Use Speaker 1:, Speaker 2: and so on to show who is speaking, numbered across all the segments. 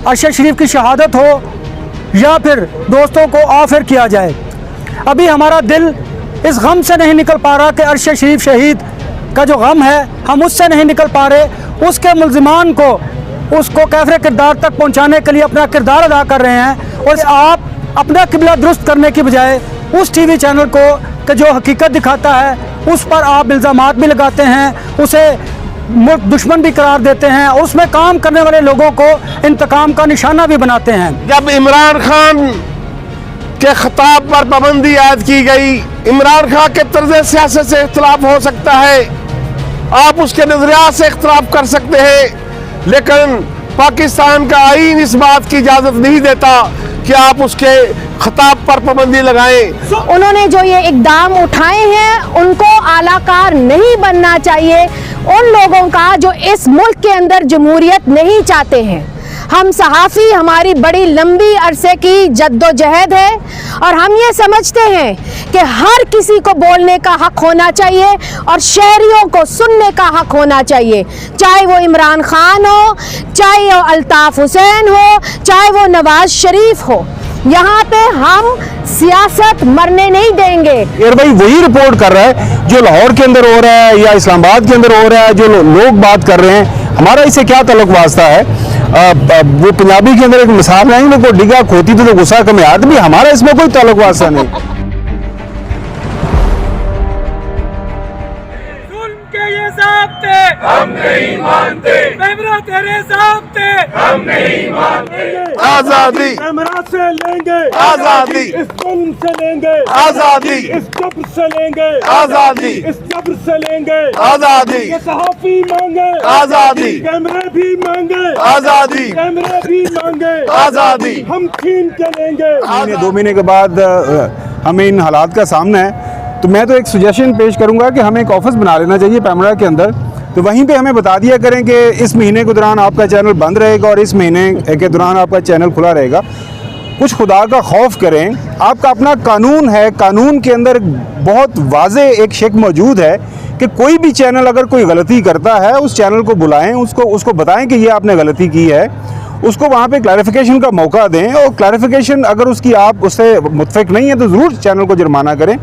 Speaker 1: अरशद शरीफ की शहादत हो या फिर दोस्तों को ऑफर किया जाए। अभी हमारा दिल इस गम से नहीं निकल पा रहा कि अरशद शरीफ शहीद का जो गम है हम उससे नहीं निकल पा रहे। उसके मुल्जिमान को उसको कैफरे किरदार तक पहुंचाने के लिए अपना किरदार अदा कर रहे हैं और आप अपना किबला दुरुस्त करने की बजाय उस टीवी चैनल को कि जो हकीकत दिखाता है उस पर आप इल्ज़ामात भी लगाते हैं, उसे मुल्क दुश्मन भी करार देते हैं और उसमें काम करने वाले लोगों को इंतकाम का निशाना भी बनाते हैं।
Speaker 2: जब इमरान खान के खिताब पर पाबंदी आयद की गई, इमरान खान के तर्ज सियासत से इख्तिलाफ हो सकता है, आप उसके नजरियात से इख्तिलाफ कर सकते हैं, लेकिन पाकिस्तान का आईन इस बात की इजाज़त नहीं देता कि आप उसके खिताब पर पाबंदी लगाएं।
Speaker 3: उन्होंने जो ये इकदाम उठाए हैं उनको आलाकार नहीं बनना चाहिए उन लोगों का जो इस मुल्क के अंदर जमहूरियत नहीं चाहते हैं। हम सहाफ़ी, हमारी बड़ी लंबी अरसे की जद्दोजहद है और हम ये समझते हैं कि हर किसी को बोलने का हक होना चाहिए और शहरियों को सुनने का हक होना चाहिए, चाहे वो इमरान खान हो, चाहे वो अल्ताफ़ हुसैन हो, चाहे वो नवाज शरीफ हो। यहाँ पे हम सियासत मरने नहीं देंगे।
Speaker 4: यार भाई वही रिपोर्ट कर रहा है जो लाहौर के अंदर हो रहा है या इस्लामाबाद के अंदर हो रहा है, जो लोग बात कर रहे हैं, हमारा इससे क्या ताल्लुक वास्ता है। वो पंजाबी के अंदर एक मिसाल नहीं, वो डिगा खोती तो गुस्सा कम याद भी, हमारा इसमें कोई ताल्लुक वास्ता नहीं।
Speaker 5: हम नहीं मानते, तेरे सामने हम नहीं मानते।
Speaker 2: आजादी
Speaker 5: से लेंगे
Speaker 2: आजादी,
Speaker 5: इस जुल्म से लेंगे
Speaker 2: आजादी,
Speaker 5: इस जब्र से लेंगे
Speaker 2: आजादी,
Speaker 5: इस जब्र से लेंगे
Speaker 2: आजादी,
Speaker 5: ये सहाफी मांगे
Speaker 2: आजादी,
Speaker 5: कैमरे भी मांगे
Speaker 2: आजादी,
Speaker 5: कैमरे भी मांगे
Speaker 2: आजादी,
Speaker 5: हम छीन के लेंगे।
Speaker 4: 2 महीने के बाद हमें इन हालात का सामना है, तो मैं तो एक सजेशन पेश करूंगा कि हमें एक ऑफिस बना लेना चाहिए पैमरा के अंदर, तो वहीं पे हमें बता दिया करें कि इस महीने के दौरान आपका चैनल बंद रहेगा और इस महीने के दौरान आपका चैनल खुला रहेगा। कुछ खुदा का खौफ करें, आपका अपना कानून है, कानून के अंदर बहुत वाज़े एक शेक मौजूद है कि कोई भी चैनल अगर कोई गलती करता है उस चैनल को बुलाएं, उसको बताएं कि ये आपने गलती की है, उसको वहाँ पे क्लैरिफिकेशन का मौका दें और क्लैरिफिकेशन अगर उसकी आप उससे मुत्फिक नहीं है तो ज़रूर चैनल को जुर्माना करें।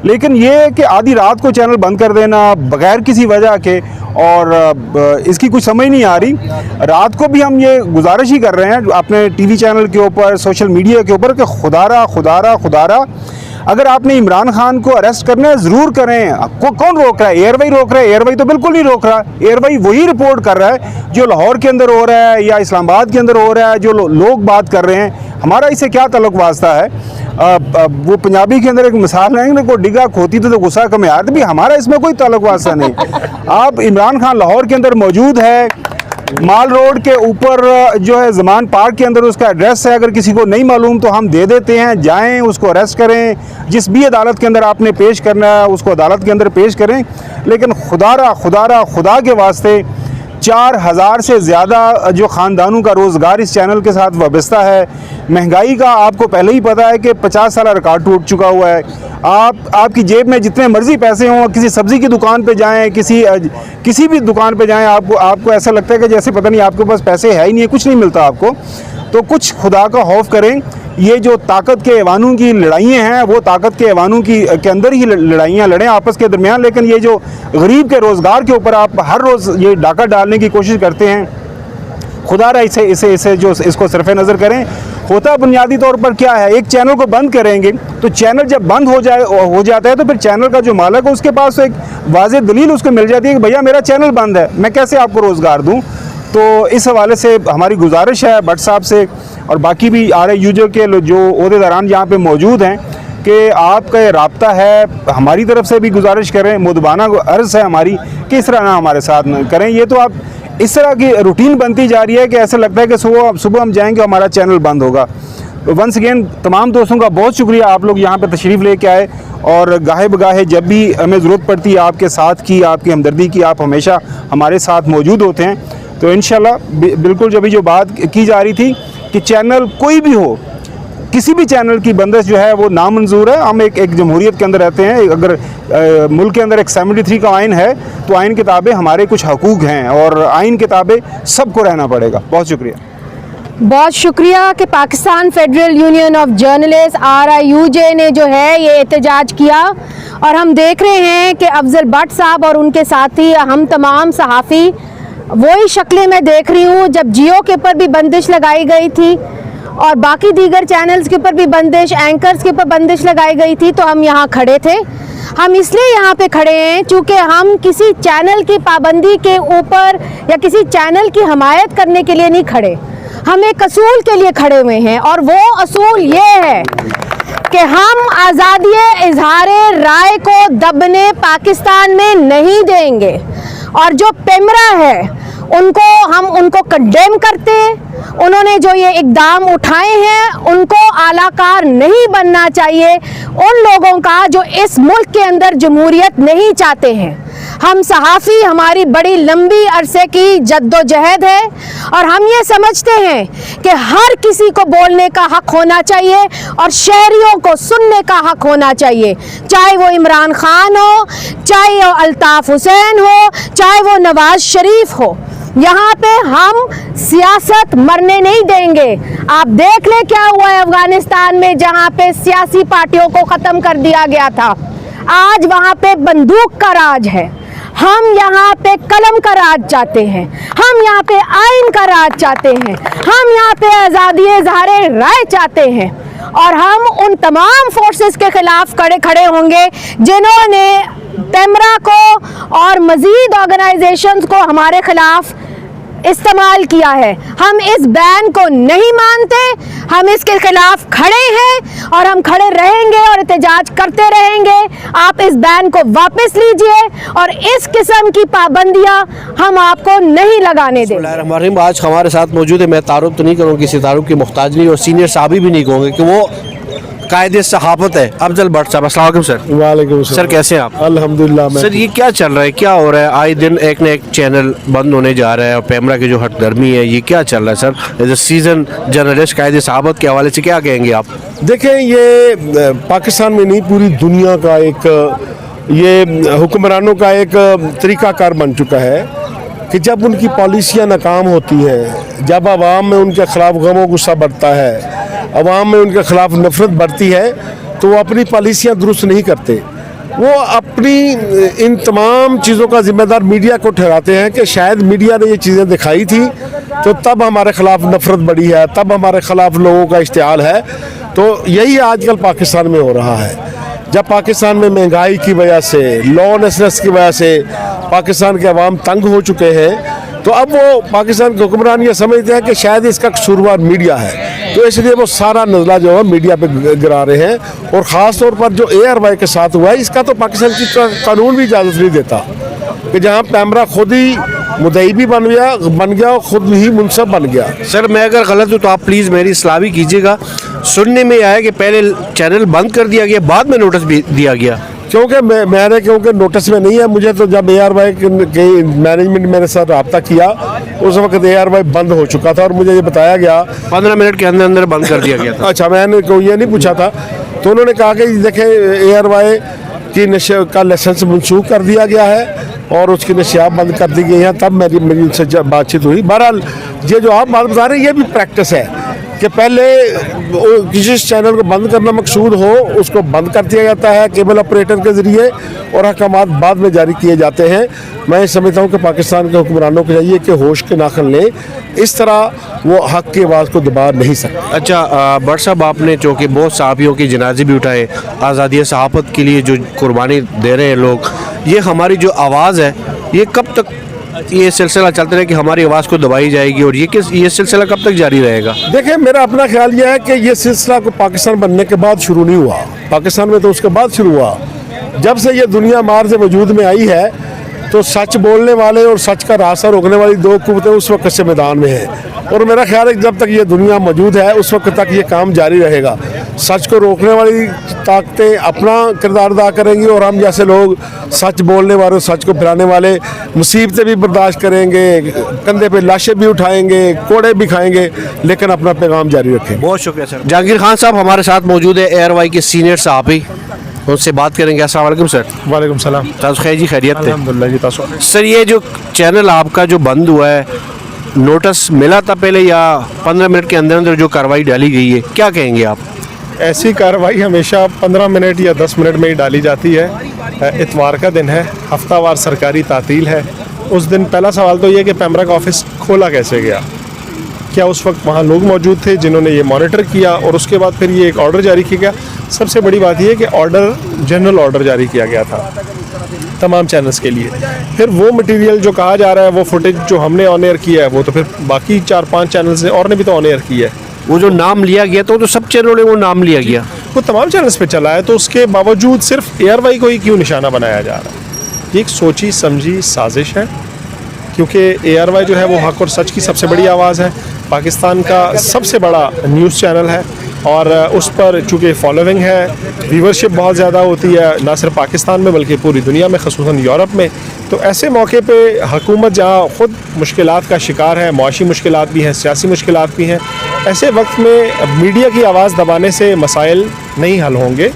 Speaker 4: लेकिन ये कि आधी रात को चैनल बंद कर देना बगैर किसी वजह के, और इसकी कुछ समझ नहीं आ रही। रात को भी हम ये गुजारिश ही कर रहे हैं अपने टीवी चैनल के ऊपर, सोशल मीडिया के ऊपर कि खुदारा अगर आपने इमरान खान को अरेस्ट करना है ज़रूर करें। आपको कौन रोक रहा है? एयरवाई रोक रहा है? एयरवाई तो बिल्कुल नहीं रोक रहा। एयरवाई वही रिपोर्ट कर रहा है जो लाहौर के अंदर हो रहा है या इस्लामाबाद के अंदर हो रहा है, जो लोग बात कर रहे हैं, हमारा इससे क्या ताल्लुक वास्ता है। वो पंजाबी के अंदर एक मिसाल है ना, को डिगा खोती तो गुस्सा कम याद भी, हमारा इसमें कोई ताल्लुक वास्ता नहीं। आप इमरान खान लाहौर के अंदर मौजूद है, माल रोड के ऊपर जो है ज़मान पार्क के अंदर उसका एड्रेस है, अगर किसी को नहीं मालूम तो हम दे देते हैं, जाएं उसको अरेस्ट करें, जिस भी अदालत के अंदर आपने पेश करना है उसको अदालत के अंदर पेश करें। लेकिन खुदा के वास्ते 4000 से ज़्यादा जो ख़ानदानों का रोज़गार इस चैनल के साथ वाबस्ता है। महंगाई का आपको पहले ही पता है कि 50 साल रिकॉर्ड टूट चुका हुआ है। आपकी जेब में जितने मर्ज़ी पैसे हों, किसी सब्ज़ी की दुकान पे जाएं, किसी भी दुकान पे जाएं, आपको ऐसा लगता है कि जैसे पता नहीं आपके पास पैसे है ही नहीं है, कुछ नहीं मिलता आपको। तो कुछ खुदा का खौफ करें। ये जो ताकत के ऐवानों की लड़ाइयाँ हैं वो ताकत के ऐवानों के अंदर ही लड़ाइयाँ लड़ें आपस के दरमियान। लेकिन ये जो गरीब के रोज़गार के ऊपर आप हर रोज़ ये डाका डालने की कोशिश करते हैं, खुदारा इसे जो इसको सिरफ़ नज़र करें। होता बुनियादी तौर पर क्या है, एक चैनल को बंद करेंगे तो चैनल जब बंद हो जाता है तो फिर चैनल का जो मालिक है उसके पास एक वाज़ेह दलील उसको मिल जाती है कि भैया मेरा चैनल बंद है, मैं कैसे आपको रोज़गार दूँ। तो इस हवाले से हमारी गुजारिश है भट्ट साहब से और बाकी भी आर यूजर के जो ओहदेदारान यहाँ पे मौजूद हैं कि आपका ये राब्ता है, हमारी तरफ से भी गुजारिश करें, मुदबाना अर्ज़ है हमारी कि इस तरह ना हमारे साथ न करें। ये तो आप इस तरह की रूटीन बनती जा रही है कि ऐसा लगता है कि सुबह हम जाएंगे हमारा चैनल बंद होगा। वंस अगेन तमाम दोस्तों का बहुत शुक्रिया, आप लोग यहाँ पे तशरीफ़ लेके आए और गाहे बगाहे जब भी हमें ज़रूरत पड़ती है आपके साथ की, आपकी हमदर्दी की, आप हमेशा हमारे साथ मौजूद होते हैं। तो इंशाल्लाह बिल्कुल जब जो बात की जा रही थी कि चैनल कोई भी हो, किसी भी चैनल की बंदिश जो है वो नामंजूर है। हम एक जमहूरियत के अंदर रहते हैं, अगर मुल्क के अंदर एक 73 का आइन है तो आइन के ताबे हमारे कुछ हकूक़ हैं और आइन के ताबे सबको रहना पड़ेगा। बहुत शुक्रिया।
Speaker 3: बहुत शुक्रिया कि Pakistan federal union of journalist RIUJ ने जो है ये एहतजाज किया, और हम देख रहे हैं कि अफजल भट्ट साहब और उनके साथी हम तमाम सहाफ़ी वही शक्लें मैं देख रही हूँ जब जियो के ऊपर भी बंदिश लगाई गई थी और बाकी दीगर चैनल्स के ऊपर भी बंदिश, एंकर्स के ऊपर बंदिश लगाई गई थी, तो हम यहाँ खड़े थे। हम इसलिए यहाँ पे खड़े हैं चूँकि हम किसी चैनल की पाबंदी के ऊपर या किसी चैनल की हमायत करने के लिए नहीं खड़े, हम एक असूल के लिए खड़े हुए हैं, और वो असूल ये है कि हम आज़ादी इजहार राय को दबने पाकिस्तान में नहीं देंगे, और जो पेमरा है हम उनको कंडेम करते हैं। उन्होंने जो ये इकदाम उठाए हैं उनको आलाकार नहीं बनना चाहिए उन लोगों का जो इस मुल्क के अंदर जमहूरियत नहीं चाहते हैं। हम सहाफ़ी, हमारी बड़ी लंबी अरसे की जद्दोजहद है, और हम ये समझते हैं कि हर किसी को बोलने का हक़ होना चाहिए और शहरियों को सुनने का हक़ होना चाहिए, चाहे वो इमरान खान हो, चाहे वो अल्ताफ़ हुसैन हो, चाहे वो नवाज शरीफ हो। यहाँ पे हम सियासत मरने नहीं देंगे। आप देख ले क्या हुआ है अफ़गानिस्तान में, जहाँ पे सियासी पार्टियों को ख़त्म कर दिया गया था, आज वहाँ पे बंदूक का राज है। हम यहाँ पे कलम का राज चाहते हैं, हम यहाँ पे आइन का राज चाहते हैं, हम यहाँ पे आज़ादी इज़हार राय चाहते हैं, और हम उन तमाम फोर्सेस के खिलाफ खड़े होंगे जिन्होंने पेमरा को और मज़ीद ऑर्गेनाइजेशंस को हमारे खिलाफ इस्तेमाल किया है। हम इस बैन को नहीं मानते, हम इसके खिलाफ खड़े हैं और हम खड़े रहेंगे और एहतजाज करते रहेंगे। आप इस बैन को वापस लीजिए और इस किस्म की पाबंदियां हम आपको नहीं लगाने देंगे।
Speaker 6: आज हमारे साथ मौजूद है, मैं तारुफ तो नहीं करूँगा, किसी तारुफ की मुख्ताज नहीं और सीनियर साहबी भी नहीं कहूँगे कि वो कायदे सहाफत है, अफजल भट्ट साहब। अस्सलाम वालेकुम सर।
Speaker 2: वालेकुम
Speaker 6: सर, कैसे हैं आप?
Speaker 2: अल्हम्दुलिल्लाह।
Speaker 6: सर, ये क्या चल रहा है, क्या हो रहा है? आए दिन एक न एक चैनल बंद होने जा रहा है और पेमरा की जो हटदर्मी है, ये क्या चल रहा है sir? As a season journalist कायदे सहाफत के हवाले से क्या कहेंगे आप?
Speaker 2: देखें, ये पाकिस्तान में नहीं पूरी दुनिया का एक ये हुक्मरानों का एक तरीक़ाकार बन चुका है कि जब उनकी पॉलिसियाँ नाकाम होती हैं, जब आवाम में उनके ख़िलाफ़ गम गुस्सा बढ़ता है, अवाम में उनके ख़िलाफ़ नफ़रत बढ़ती है, तो वो अपनी पॉलिसियाँ दुरुस्त नहीं करते। वो अपनी इन तमाम चीज़ों का ज़िम्मेदार मीडिया को ठहराते हैं कि शायद मीडिया ने ये चीज़ें दिखाई थी तो तब हमारे ख़िलाफ़ नफ़रत बढ़ी है, तब हमारे ख़िलाफ़ लोगों का इश्तिहाल है। तो यही आजकल पाकिस्तान में हो रहा है। जब पाकिस्तान में महंगाई की वजह से, लॉलेसनेस की वजह से पाकिस्तान के अवाम तंग हो चुके हैं, तो अब वो पाकिस्तान के हुक्मरान ये समझते हैं कि शायद इसका कसूरवार मीडिया है, तो इसलिए वो सारा नज़ला जो है मीडिया पे गिरा रहे हैं। और ख़ास तौर पर जो ARY के साथ हुआ है, इसका तो पाकिस्तान की कानून भी इजाज़त नहीं देता कि जहाँ पेमरा खुद ही मुद्दई भी बन गया और ख़ुद ही मुनसब बन गया।
Speaker 6: सर, मैं अगर गलत हूँ तो आप प्लीज़ मेरी इस्लाह भी कीजिएगा। सुनने में आया कि पहले चैनल बंद कर दिया गया, बाद में नोटिस भी दिया गया।
Speaker 2: क्योंकि नोटिस में नहीं है, मुझे तो जब ARY के मैनेजमेंट मेरे साथ रब्ता किया उस वक्त ARY बंद हो चुका था और मुझे ये बताया गया
Speaker 6: 15 मिनट के अंदर अंदर बंद कर दिया गया था।
Speaker 2: अच्छा, मैंने को ये नहीं पूछा था, तो उन्होंने कहा कि देखें ARY की नशे का लाइसेंस मनसूख कर दिया गया है और उसकी नशियात बंद कर दी गई हैं। तब मेरी उनसे बातचीत हुई। बहरहाल ये जो आप बात बता रहे हैं, ये भी प्रैक्टिस है कि पहले किसी चैनल को बंद करना मकसूद हो, उसको बंद कर दिया जाता है केबल ऑपरेटर के ज़रिए और अहकामात बाद में जारी किए जाते हैं। मैं समझता हूँ कि पाकिस्तान के हुक्मरानों को चाहिए कि होश के नाखन लें, इस तरह वो हक़ की आवाज़ को दबा नहीं सकते।
Speaker 6: अच्छा, भट्ट साहब, आपने चूँकि बहुत सहाफ़ियों की जनाजे भी उठाए, आज़ादी सहाफ़त के लिए जो कुर्बानी दे रहे हैं लोग, ये हमारी जो आवाज़ है, ये कब तक ये सिलसिला चलता रहे कि हमारी आवाज़ को दबाई जाएगी, और ये सिलसिला कब तक जारी रहेगा?
Speaker 2: देखिए, मेरा अपना ख्याल यह है कि ये सिलसिला को पाकिस्तान बनने के बाद शुरू नहीं हुआ, पाकिस्तान में तो उसके बाद शुरू हुआ। जब से ये दुनिया मार से वजूद में आई है, तो सच बोलने वाले और सच का रास्ता रोकने वाली दो कुव्वतें उस वक्त से मैदान में हैं, और मेरा ख्याल है कि जब तक ये दुनिया मौजूद है उस वक्त तक ये काम जारी रहेगा। सच को रोकने वाली ताकतें अपना किरदार अदा करेंगी और हम जैसे लोग सच बोलने वाले, सच को फैलाने वाले मुसीबतें भी बर्दाश्त करेंगे, कंधे पे लाशें भी उठाएंगे, कोड़े भी खाएंगे, लेकिन अपना पैगाम जारी रखें।
Speaker 6: बहुत शुक्रिया सर। जहांगीर खान साहब हमारे साथ मौजूद है, ARY के सीनियर सहाफ़ी, उससे बात करेंगे। अस्सलाम वालेकुम सर।
Speaker 7: वालेकुम सलाम।
Speaker 6: खैर जी, खैरियत है?
Speaker 7: अल्हम्दुलिल्लाह जी।
Speaker 6: सर, ये जो चैनल आपका जो बंद हुआ है, नोटिस मिला था पहले या 15 मिनट के अंदर अंदर जो कार्रवाई डाली गई है, क्या कहेंगे आप?
Speaker 7: ऐसी कार्रवाई हमेशा 15 मिनट या 10 मिनट में ही डाली जाती है। इतवार का दिन है, हफ्तावार सरकारी तातील है। उस दिन पहला सवाल तो ये कि पैमरा का ऑफिस खोला कैसे गया, क्या उस वक्त वहाँ लोग मौजूद थे जिन्होंने ये मॉनिटर किया, और उसके बाद फिर ये एक ऑर्डर जारी किया गया। सबसे बड़ी बात ये कि ऑर्डर, जनरल ऑर्डर जारी किया गया था तमाम चैनल्स के लिए। फिर वो मटेरियल जो कहा जा रहा है, वो फुटेज जो हमने ऑन एयर किया है, वो तो फिर बाकी 4-5 चैनल्स ने और ने भी तो ऑन एयर किया है।
Speaker 6: वो जो नाम लिया गया तो सब चैनलों ने वो नाम लिया गया,
Speaker 7: वो तमाम चैनल्स पे चला है, तो उसके बावजूद सिर्फ ARY को ही क्यों निशाना बनाया जा रहा है? ये एक सोची समझी साजिश है, क्योंकि ARY जो है वो हक और सच की सबसे बड़ी आवाज़ है, पाकिस्तान का सबसे बड़ा न्यूज़ चैनल है, और उस पर चूँकि फॉलोइंग है, व्यूवरशिप बहुत ज़्यादा होती है, ना सिर्फ पाकिस्तान में बल्कि पूरी दुनिया में, ख़ुसूसन यूरोप में। तो ऐसे मौके पे हुकूमत जहाँ ख़ुद मुश्किलात का शिकार है, मुआशी मुश्किलात भी हैं, सियासी मुश्किलात भी हैं, ऐसे वक्त में मीडिया की आवाज़ दबाने से मसाइल नहीं हल होंगे,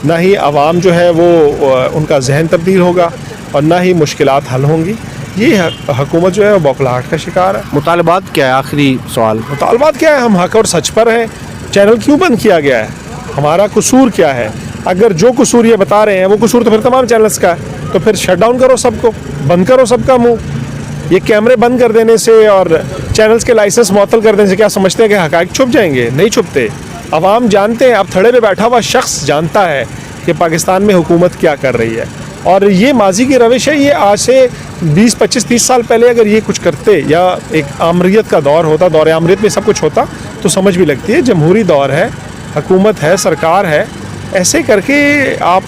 Speaker 7: ना ही आवाम जो है वो उनका जहन तब्दील होगा, और ना ही मुश्किलात हल होंगी। ये हुकूमत जो है वो बौखलाहट का शिकार है।
Speaker 6: मुतालबात क्या है? आखिरी सवाल,
Speaker 7: मुतालबात क्या है? हम हक और सच पर हैं। चैनल क्यों बंद किया गया है? हमारा कसूर क्या है? अगर जो कसूर ये बता रहे हैं वो कसूर तो फिर तमाम चैनल्स का है, तो फिर शट डाउन करो सबको, बंद करो सबका मुंह। ये कैमरे बंद कर देने से और चैनल्स के लाइसेंस मुअत्तल कर देने से क्या समझते हैं कि हक़ाइक़ छुप जाएंगे? नहीं छुपते। अवाम जानते हैं, अब थड़े पे बैठा हुआ शख्स जानता है कि पाकिस्तान में हुकूमत क्या कर रही है, और ये माजी की रविश है। ये आज से 20, 25, 30 साल पहले अगर ये कुछ करते, या एक आमरीत का दौर होता, दौर आमरीत में सब कुछ होता, तो समझ भी लगती है। जमहूरी दौर है, हुकूमत है, सरकार है, ऐसे करके आप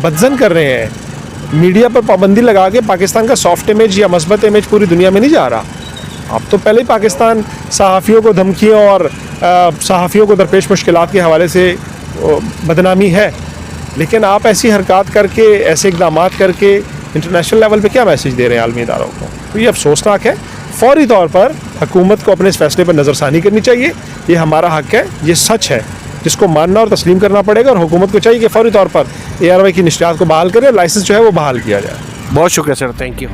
Speaker 7: बदजन कर रहे हैं। मीडिया पर पाबंदी लगा के पाकिस्तान का सॉफ्ट इमेज या मस्बत इमेज पूरी दुनिया में नहीं जा रहा। अब तो पहले ही पाकिस्तान सहाफ़ियों को धमकियों और सहाफ़ियों को दरपेश मुश्किलात के हवाले से बदनामी है, लेकिन आप ऐसी हरकत करके, ऐसे इक़दाम करके इंटरनेशनल लेवल पे क्या मैसेज दे रहे हैं आलमी इदारों को? तो ये अफसोसनाक है। फौरी तौर पर हुकूमत को अपने इस फैसले पर नज़रसानी करनी चाहिए। ये हमारा हक़ है, ये सच है जिसको मानना और तस्लीम करना पड़ेगा, और हुकूमत को चाहिए कि फौरी तौर पर ARY की नशरियात को बहाल करे, लाइसेंस जो है वो बहाल किया जाए।
Speaker 6: बहुत शुक्रिया सर, थैंक यू।